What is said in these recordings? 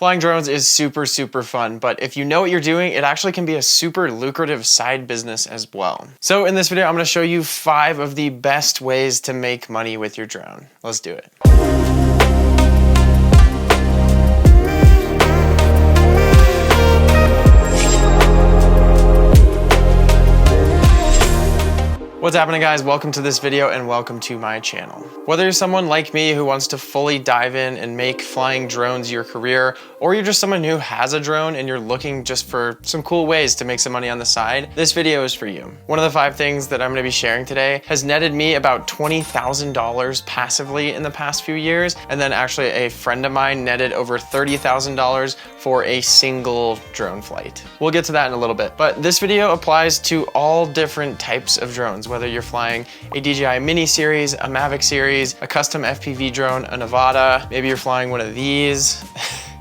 Flying drones is super fun, but if you know what you're doing, it actually can be a super lucrative side business as well. So in this video, I'm gonna show you 5 of the best ways to make money with your drone. Let's do it. What's happening, guys? Welcome to this video and welcome to my channel. Whether you're someone like me who wants to fully dive in and make flying drones your career, or you're just someone who has a drone and you're looking just for some cool ways to make some money on the side, this video is for you. One of the 5 things that I'm gonna be sharing today has netted me about $20,000 passively in the past few years, and then actually a friend of mine netted over $30,000 for a single drone flight. We'll get to that in a little bit, but this video applies to all different types of drones, whether you're flying a DJI Mini series, a Mavic series, a custom FPV drone, a Nevada, maybe you're flying one of these.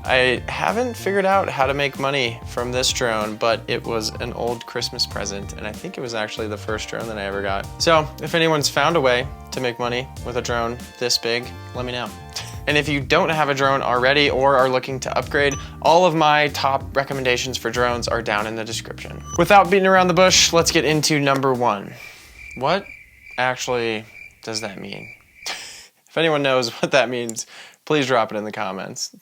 I haven't figured out how to make money from this drone, but it was an old Christmas present, and I think it was actually the first drone that I ever got. So if anyone's found a way to make money with a drone this big, let me know. And if you don't have a drone already or are looking to upgrade, all of my top recommendations for drones are down in the description. Without beating around the bush, let's get into number 1. What actually does that mean? If anyone knows what that means, please drop it in the comments.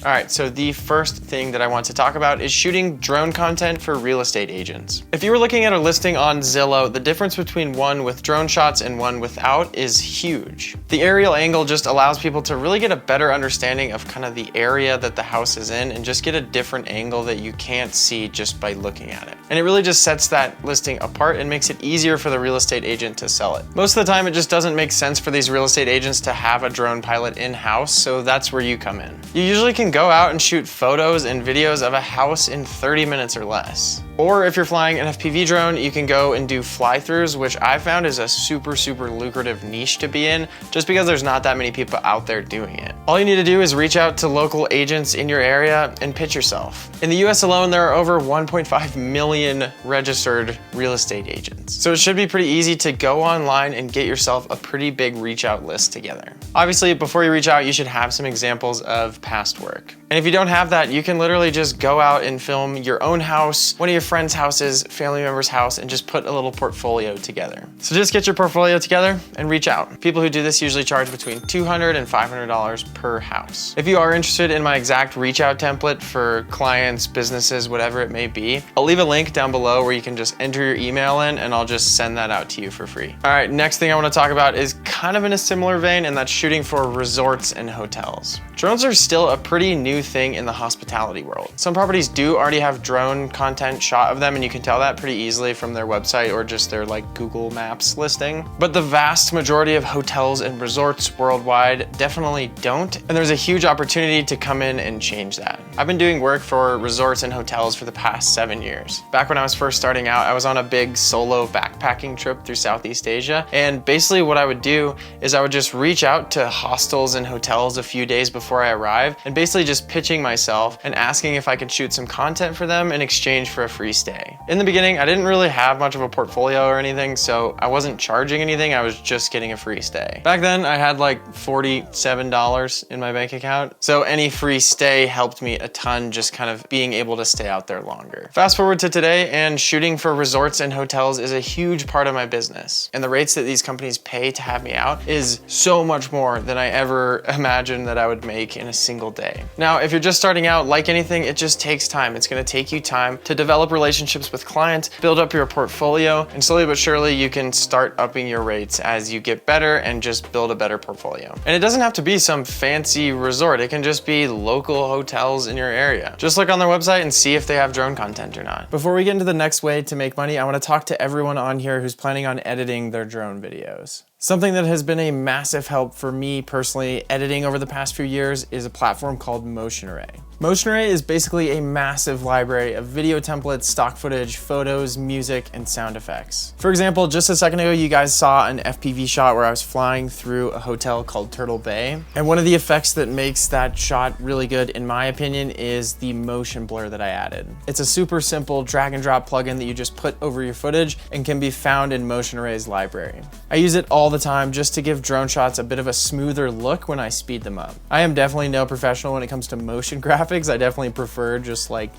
All right, so the first thing that I want to talk about is shooting drone content for real estate agents. If you were looking at a listing on Zillow, the difference between one with drone shots and one without is huge. The aerial angle just allows people to really get a better understanding of kind of the area that the house is in and just get a different angle that you can't see just by looking at it. And it really just sets that listing apart and makes it easier for the real estate agent to sell it. Most of the time, it just doesn't make sense for these real estate agents to have a drone pilot in-house, so that's where you come in. You usually can go out and shoot photos and videos of a house in 30 minutes or less. Or if you're flying an FPV drone, you can go and do fly-throughs, which I found is a super lucrative niche to be in, just because there's not that many people out there doing it. All you need to do is reach out to local agents in your area and pitch yourself. In the US alone, there are over 1.5 million registered real estate agents. So it should be pretty easy to go online and get yourself a pretty big reach out list together. Obviously, before you reach out, you should have some examples of past work. And if you don't have that, you can literally just go out and film your own house, one of your friends' houses, family member's house, and just put a little portfolio together. So just get your portfolio together and reach out. People who do this usually charge between $200 and $500 per house. If you are interested in my exact reach out template for clients, businesses, whatever it may be, I'll leave a link down below where you can just enter your email in and I'll just send that out to you for free. All right, next thing I want to talk about is kind of in a similar vein, and that's shooting for resorts and hotels. Drones are still a pretty new thing in the hospitality world. Some properties do already have drone content shot of them, and you can tell that pretty easily from their website or just their Google Maps listing. But the vast majority of hotels and resorts worldwide definitely don't, and there's a huge opportunity to come in and change that. I've been doing work for resorts and hotels for the past 7 years. Back when I was first starting out, I was on a big solo backpacking trip through Southeast Asia, and basically what I would do is I would just reach out to hostels and hotels a few days before I arrived, and basically just pitching myself and asking if I could shoot some content for them in exchange for a free stay. In the beginning, I didn't really have much of a portfolio or anything, so I wasn't charging anything, I was just getting a free stay. Back then, I had $47 in my bank account, so any free stay helped me a ton, just kind of being able to stay out there longer. Fast forward to today, and shooting for resorts and hotels is a huge part of my business. And the rates that these companies pay to have me out is so much more than I ever imagined that I would make in a single day. Now, if you're just starting out, like anything, it just takes time. It's gonna take you time to develop relationships with clients, build up your portfolio, and slowly but surely you can start upping your rates as you get better and just build a better portfolio. And it doesn't have to be some fancy resort. It can just be local hotels in your area. Just look on their website and see if they have drone content or not. Before we get into the next way to make money, I wanna talk to everyone on here who's planning on editing their drone videos. Something that has been a massive help for me personally editing over the past few years is a platform called Motion Array. Motion Array is basically a massive library of video templates, stock footage, photos, music, and sound effects. For example, just a second ago, you guys saw an FPV shot where I was flying through a hotel called Turtle Bay. And one of the effects that makes that shot really good, in my opinion, is the motion blur that I added. It's a super simple drag and drop plugin that you just put over your footage and can be found in Motion Array's library. I use it all the time just to give drone shots a bit of a smoother look when I speed them up. I am definitely no professional when it comes to motion graphics, graphics, I definitely prefer just like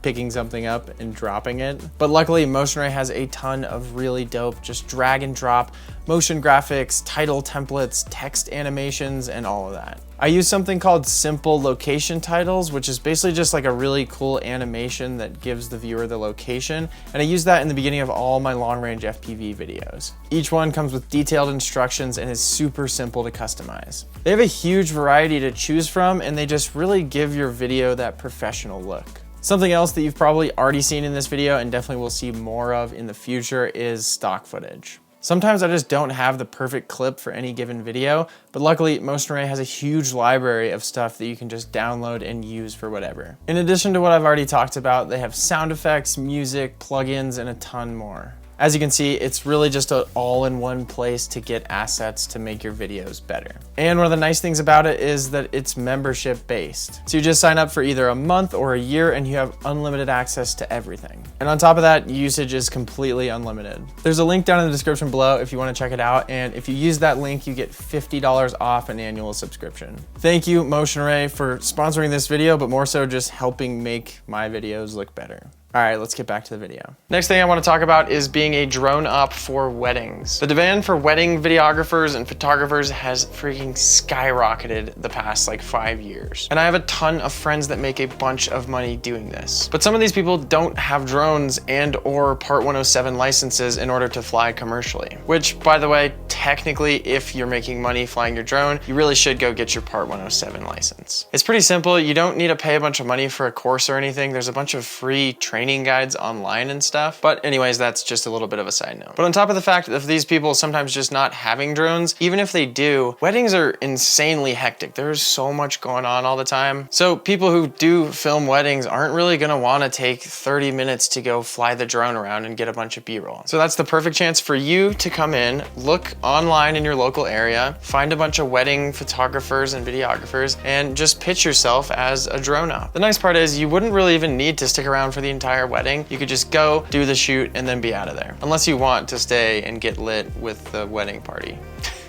picking something up and dropping it. But luckily, MotionRay has a ton of really dope, just drag and drop motion graphics, title templates, text animations, and all of that. I use something called Simple Location Titles, which is basically just like a really cool animation that gives the viewer the location. And I use that in the beginning of all my long-range FPV videos. Each one comes with detailed instructions and is super simple to customize. They have a huge variety to choose from, and they just really give your video that professional look. Something else that you've probably already seen in this video and definitely will see more of in the future is stock footage. Sometimes I just don't have the perfect clip for any given video, but luckily MotionRay has a huge library of stuff that you can just download and use for whatever. In addition to what I've already talked about, they have sound effects, music, plugins, and a ton more. As you can see, it's really just an all-in-one place to get assets to make your videos better. And one of the nice things about it is that it's membership-based. So you just sign up for either a month or a year and you have unlimited access to everything. And on top of that, usage is completely unlimited. There's a link down in the description below if you want to check it out, and if you use that link, you get $50 off an annual subscription. Thank you, MotionRay, for sponsoring this video, but more so just helping make my videos look better. All right, let's get back to the video. Next thing I want to talk about is being a drone op for weddings. The demand for wedding videographers and photographers has freaking skyrocketed the past like 5 years. And I have a ton of friends that make a bunch of money doing this. But some of these people don't have drones and or Part 107 licenses in order to fly commercially. Which, by the way, technically, if you're making money flying your drone, you really should go get your Part 107 license. It's pretty simple. You don't need to pay a bunch of money for a course or anything. There's a bunch of free training guides online and stuff. But anyways, that's just a little bit of a side note. But on top of the fact of these people sometimes just not having drones, even if they do, weddings are insanely hectic. There's so much going on all the time. So people who do film weddings aren't really gonna wanna take 30 minutes to go fly the drone around and get a bunch of B-roll. So that's the perfect chance for you to come in, look online in your local area, find a bunch of wedding photographers and videographers, and just pitch yourself as a drone op. The nice part is you wouldn't really even need to stick around for the entire wedding. You could just go, do the shoot, and then be out of there. Unless you want to stay and get lit with the wedding party.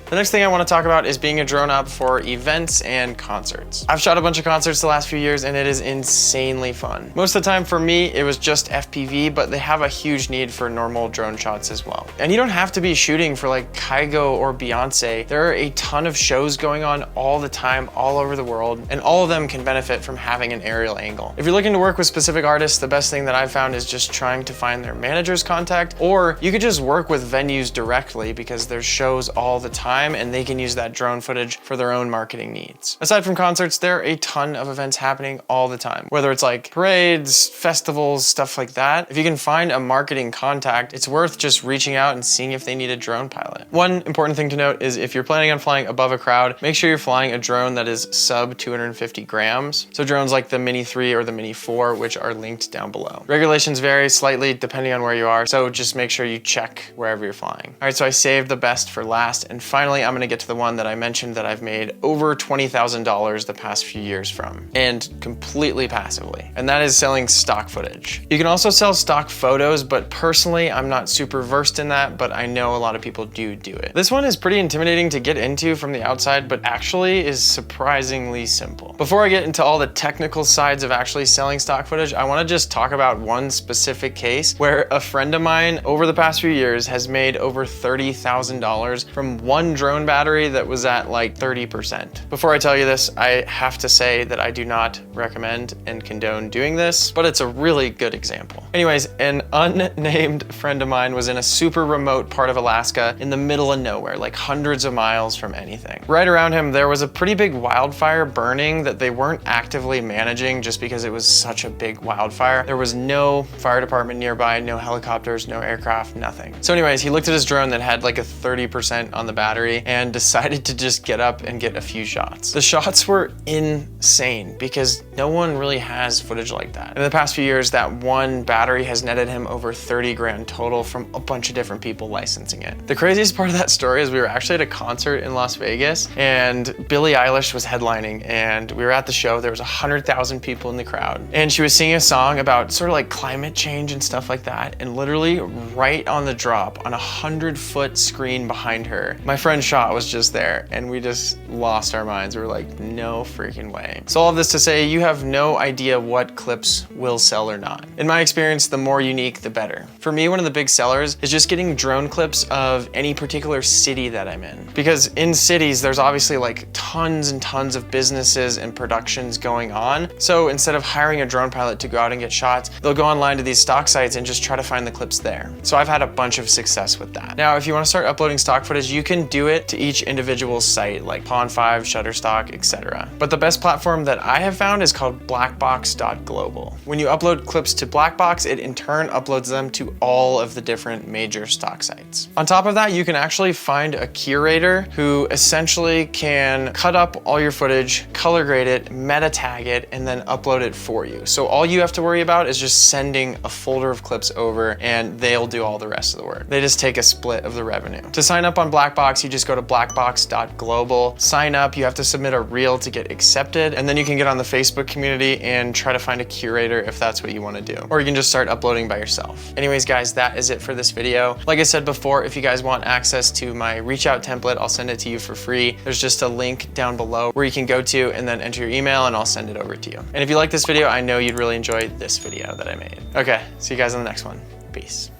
The next thing I want to talk about is being a drone op for events and concerts. I've shot a bunch of concerts the last few years and it is insanely fun. Most of the time for me, it was just FPV, but they have a huge need for normal drone shots as well. And you don't have to be shooting for like Kygo or Beyonce. There are a ton of shows going on all the time, all over the world, and all of them can benefit from having an aerial angle. If you're looking to work with specific artists, the best thing that I've found is just trying to find their manager's contact, or you could just work with venues directly because there's shows all the time and they can use that drone footage for their own marketing needs. Aside from concerts, there are a ton of events happening all the time, whether it's like parades, festivals, stuff like that. If you can find a marketing contact, it's worth just reaching out and seeing if they need a drone pilot. One important thing to note is if you're planning on flying above a crowd, make sure you're flying a drone that is sub 250 grams. So drones like the Mini 3 or the Mini 4, which are linked down below. Regulations vary slightly depending on where you are, so just make sure you check wherever you're flying. All right, so I saved the best for last, and finally I'm gonna get to the one that I mentioned that I've made over $20,000 the past few years from, and completely passively, and that is selling stock footage. You can also sell stock photos, but personally I'm not super versed in that, but I know a lot of people do it. This one is pretty intimidating to get into from the outside, but actually is surprisingly simple. Before I get into all the technical sides of actually selling stock footage, I wanna just talk about one specific case where a friend of mine over the past few years has made over $30,000 from one drone battery that was at like 30%. Before I tell you this, I have to say that I do not recommend and condone doing this, but it's a really good example. Anyways, an unnamed friend of mine was in a super remote part of Alaska in the middle of nowhere, like hundreds of miles from anything. Right around him, there was a pretty big wildfire burning that they weren't actively managing just because it was such a big wildfire. There was no fire department nearby, no helicopters, no aircraft, nothing. So anyways, he looked at his drone that had like a 30% on the battery and decided to just get up and get a few shots. The shots were insane because no one really has footage like that. In the past few years, that one battery has netted him over 30 grand total from a bunch of different people licensing it. The craziest part of that story is we were actually at a concert in Las Vegas and Billie Eilish was headlining, and we were at the show. There was 100,000 people in the crowd, and she was singing a song about sort of like climate change and stuff like that, and literally right on the drop on a 100-foot screen behind her, my friend one shot was just there and we just lost our minds. We were like, no freaking way. So all of this to say, you have no idea what clips will sell or not. In my experience, the more unique, the better. For me, one of the big sellers is just getting drone clips of any particular city that I'm in. Because in cities, there's obviously like tons and tons of businesses and productions going on. So instead of hiring a drone pilot to go out and get shots, they'll go online to these stock sites and just try to find the clips there. So I've had a bunch of success with that. Now, if you want to start uploading stock footage, you can do it to each individual site like Pond5, Shutterstock, etc. But the best platform that I have found is called blackbox.global. When you upload clips to Blackbox, it in turn uploads them to all of the different major stock sites. On top of that, you can actually find a curator who essentially can cut up all your footage, color grade it, meta tag it, and then upload it for you. So all you have to worry about is just sending a folder of clips over and they'll do all the rest of the work. They just take a split of the revenue. To sign up on Blackbox, you just go to blackbox.global, sign up, you have to submit a reel to get accepted, and then you can get on the Facebook community and try to find a curator if that's what you want to do. Or you can just start uploading by yourself. Anyways, guys, that is it for this video. Like I said before, if you guys want access to my reach out template, I'll send it to you for free. There's just a link down below where you can go to and then enter your email and I'll send it over to you. And if you like this video, I know you'd really enjoy this video that I made. Okay, see you guys on the next one. Peace.